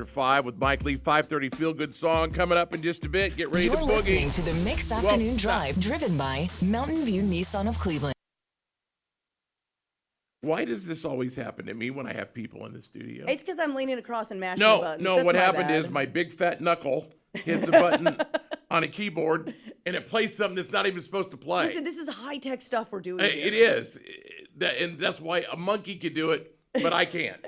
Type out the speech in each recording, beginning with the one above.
5 with Mike Lee, 5:30 feel-good song coming up in just a bit. Get ready You're to boogie. listening to the Mix Afternoon Drive, driven by Mountain View Nissan of Cleveland. Why does this always happen to me when I have people in the studio? It's because I'm leaning across and mashing the buttons. No, That's what my happened bad. is my big fat knuckle hits a button on a keyboard, and it plays something that's not even supposed to play. Listen, this is high-tech stuff we're doing here. It is. And that's why a monkey could do it, but I can't.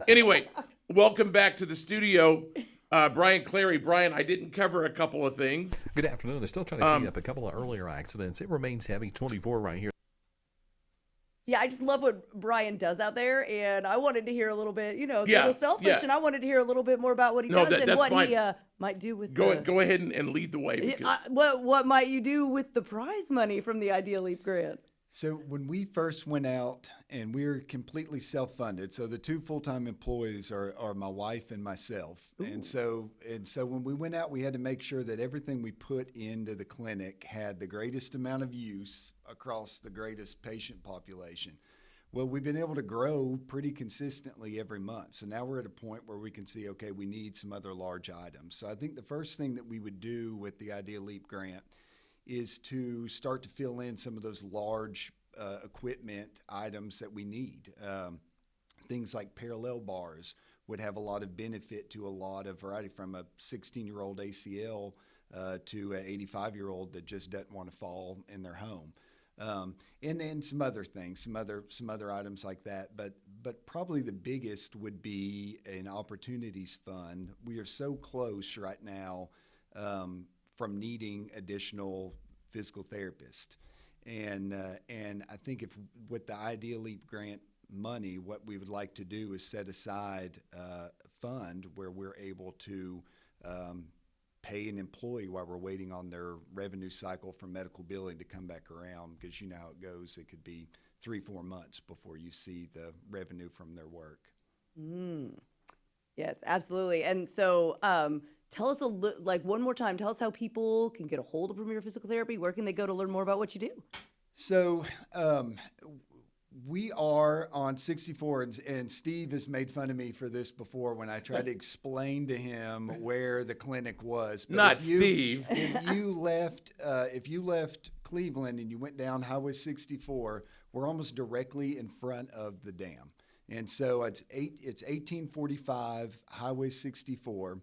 Anyway, welcome back to the studio. Brian Clary. Brian, I didn't cover a couple of things. Good afternoon. They're still trying to clean up a couple of earlier accidents. It remains heavy, 24 right here. Yeah, I just love what Brian does out there, and I wanted to hear a little bit, it's a little selfish, and I wanted to hear a little bit more about what he does and what he might do with Go ahead and lead the way. What might you do with the prize money from the Idea Leap grant? So when we first went out, and we're completely self-funded, so the two full-time employees are my wife and myself. And so when we went out, we had to make sure that everything we put into the clinic had the greatest amount of use across the greatest patient population. Well, we've been able to grow pretty consistently every month. So now we're at a point where we can see, okay, we need some other large items. So I think the first thing that we would do with the Idea Leap grant is to start to fill in some of those large equipment items that we need. Things like parallel bars would have a lot of benefit to a lot of variety, from a 16-year-old ACL to an 85-year-old that just doesn't want to fall in their home. And then some other things, some other items like that. But probably the biggest would be an opportunities fund. We are so close right now from needing additional physical therapists. And I think if with the Idea Leap grant money, what we would like to do is set aside a fund where we're able to pay an employee while we're waiting on their revenue cycle for medical billing to come back around, because you know how it goes. It could be 3-4 months before you see the revenue from their work. Yes, absolutely. And so tell us one more time, tell us how people can get a hold of Premier Physical Therapy. Where can they go to learn more about what you do? So we are on 64, and Steve has made fun of me for this before when I tried to explain to him where the clinic was. But Not Steve. If you left Cleveland and you went down Highway 64, we're almost directly in front of the dam. And so it's 1845 Highway 64.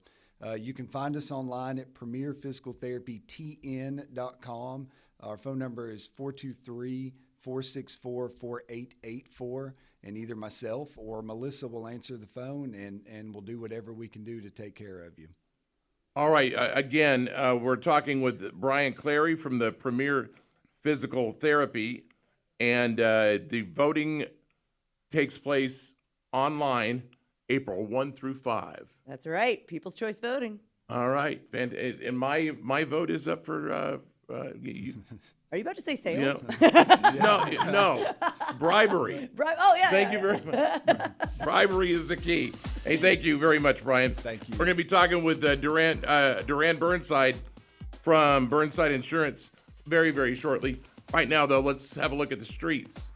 You can find us online at premierphysicaltherapytn.com. Our phone number is 423-464-4884, and either myself or Melissa will answer the phone, and we'll do whatever we can do to take care of you. All right. Again, we're talking with Brian Clary from the Premier Physical Therapy, and the voting takes place online April 1 through 5. That's right. People's Choice Voting. All right. And my vote is up for Are you about to say sale? No. Bribery. Thank you very much. Bribery is the key. Hey, thank you very much, Brian. Thank you. We're going to be talking with Duran Burnside from Burnside Insurance very, very shortly. Right now, though, let's have a look at the streets.